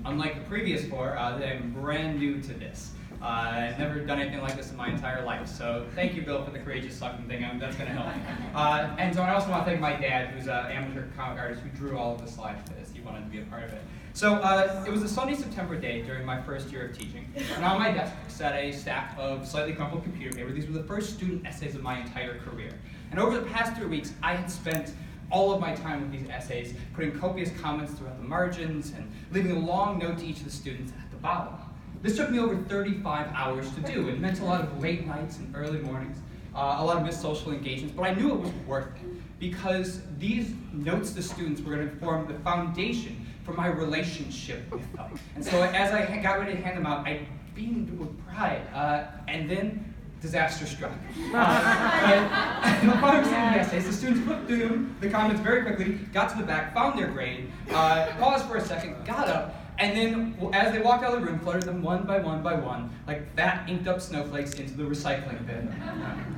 Unlike the previous four, I'm brand new to this. I've never done anything like this in my entire life, so thank you, Bill, for the courageous sucking thing. That's going to help me. And so I also want to thank my dad, who's an amateur comic artist who drew all of the slides for this. He wanted to be a part of it. So it was a sunny September day during my first year of teaching, and on my desk sat a stack of slightly crumpled computer paper. These were the first student essays of my entire career. And over the past 3 weeks, I had spent all of my time with these essays, putting copious comments throughout the margins and leaving a long note to each of the students at the bottom. This took me over 35 hours to do. It meant a lot of late nights and early mornings, a lot of missed social engagements, but I knew it was worth it because these notes to students were going to form the foundation for my relationship with them. And so as I got ready to hand them out, I beamed with pride, and then disaster struck. The essays, the students flipped through the comments very quickly, got to the back, found their grade, paused for a second, got up, and then as they walked out of the room, fluttered them one by one, like fat inked up snowflakes into the recycling bin.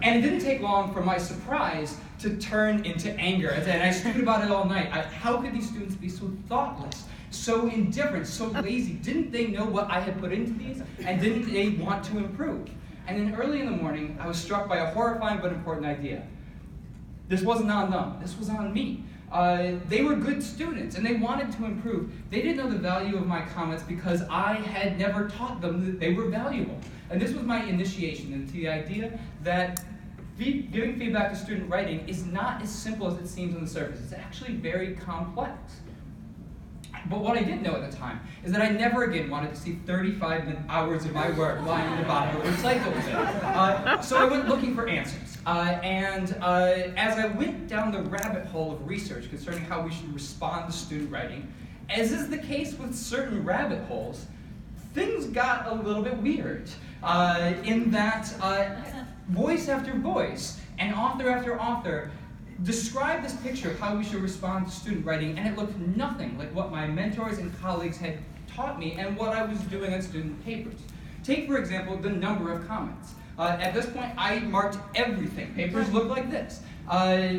And it didn't take long for my surprise to turn into anger. And I stewed about it all night. How could these students be so thoughtless, so indifferent, so lazy? Didn't they know what I had put into these? And didn't they want to improve? And then early in the morning, I was struck by a horrifying but important idea. This wasn't on them, this was on me. They were good students and they wanted to improve. They didn't know the value of my comments because I had never taught them that they were valuable. And this was my initiation into the idea that giving feedback to student writing is not as simple as it seems on the surface. It's actually very complex. But what I didn't know at the time is that I never again wanted to see 35 hours of my work lying in the bottom of a recycle bin. So I went looking for answers. And as I went down the rabbit hole of research concerning how we should respond to student writing, as is the case with certain rabbit holes, things got a little bit weird. In that voice after voice and author after author described this picture of how we should respond to student writing, and it looked nothing like what my mentors and colleagues had taught me and what I was doing on student papers. Take, for example, the number of comments. At this point, I marked everything. Papers look like this,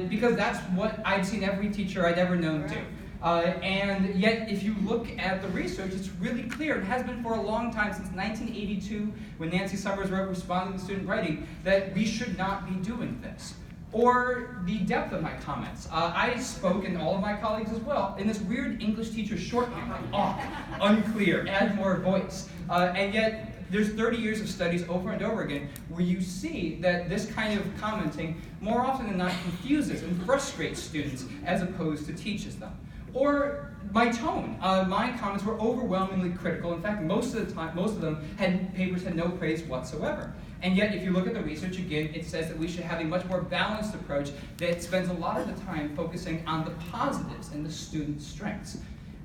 because that's what I'd seen every teacher I'd ever known do. And yet, if you look at the research, it's really clear, it has been for a long time, since 1982, when Nancy Summers wrote Responding to Student Writing, that we should not be doing this. Or the depth of my comments. I spoke, and all of my colleagues as well, in this weird English teacher shorthand, like awk, unclear, add more voice. And yet, there's 30 years of studies over and over again where you see that this kind of commenting more often than not confuses and frustrates students as opposed to teaches them. Or my tone. My comments were overwhelmingly critical. In fact, most of them papers had no praise whatsoever. And yet, if you look at the research again, it says that we should have a much more balanced approach that spends a lot of the time focusing on the positives and the student's strengths.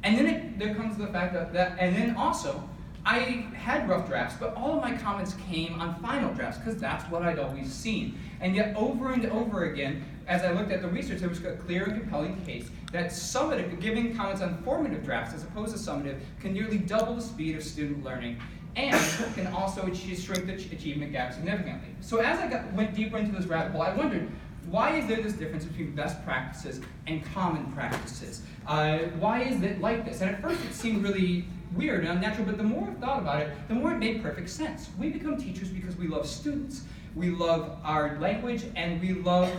And then there comes the fact and then also, I had rough drafts, but all of my comments came on final drafts because that's what I'd always seen. And yet, over and over again, as I looked at the research, there was a clear and compelling case that giving comments on formative drafts as opposed to summative can nearly double the speed of student learning and can also shrink the achievement gap significantly. So as I went deeper into this rabbit hole, I wondered, why is there this difference between best practices and common practices? Why is it like this? And at first it seemed really weird and unnatural, but the more I thought about it, the more it made perfect sense. We become teachers because we love students. We love our language, and we love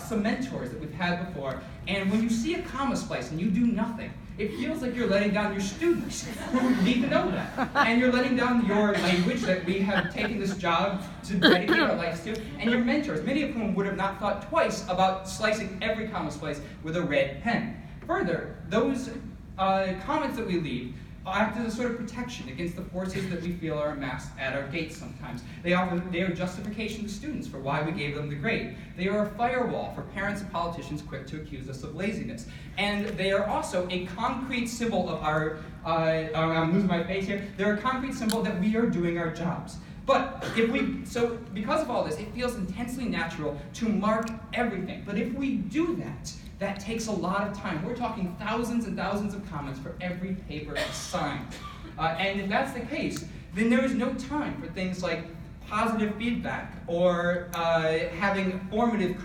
some mentors that we've had before. And when you see a comma splice and you do nothing, it feels like you're letting down your students who need to know that. And you're letting down your language that we have taken this job to dedicate our lives to, and your mentors, many of whom would have not thought twice about slicing every comma splice with a red pen. Further, those comments that we leave act as a sort of protection against the forces that we feel are amassed at our gates sometimes. They are justification to students for why we gave them the grade. They are a firewall for parents and politicians quick to accuse us of laziness. And they are also a concrete symbol of I'm losing my face here, they're a concrete symbol that we are doing our jobs. But because of all this, it feels intensely natural to mark everything. But if we do that takes a lot of time. We're talking thousands and thousands of comments for every paper assigned. And if that's the case, then there is no time for things like positive feedback, or having formative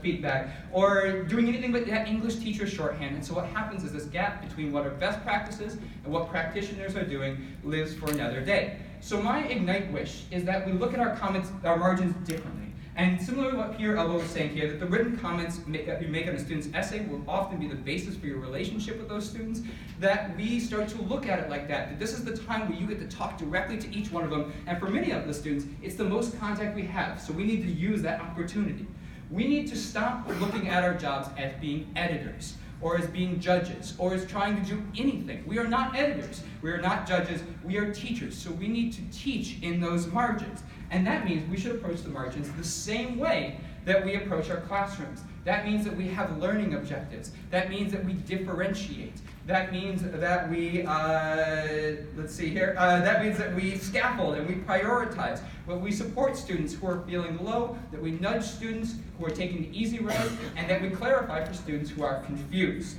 feedback, or doing anything but that English teacher shorthand. And so what happens is this gap between what are best practices and what practitioners are doing lives for another day. So my Ignite wish is that we look at our margins differently. And similar to what Pierre Elbow was saying here, that the written comments that you make on a student's essay will often be the basis for your relationship with those students, that we start to look at it like that this is the time where you get to talk directly to each one of them, and for many of the students, it's the most contact we have, so we need to use that opportunity. We need to stop looking at our jobs as being editors, or as being judges, or as trying to do anything. We are not editors, we are not judges, we are teachers, so we need to teach in those margins. And that means we should approach the margins the same way that we approach our classrooms. That means that we have learning objectives. That means that we differentiate. That means that we, that means that we scaffold and we prioritize. But we support students who are feeling low, that we nudge students who are taking the easy road, and that we clarify for students who are confused.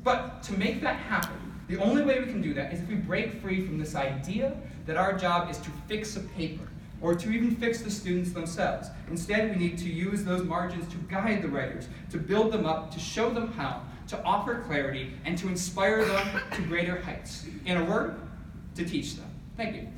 But to make that happen, the only way we can do that is if we break free from this idea that our job is to fix a paper, or to even fix the students themselves. Instead, we need to use those margins to guide the writers, to build them up, to show them how, to offer clarity, and to inspire them to greater heights. In a word, to teach them. Thank you.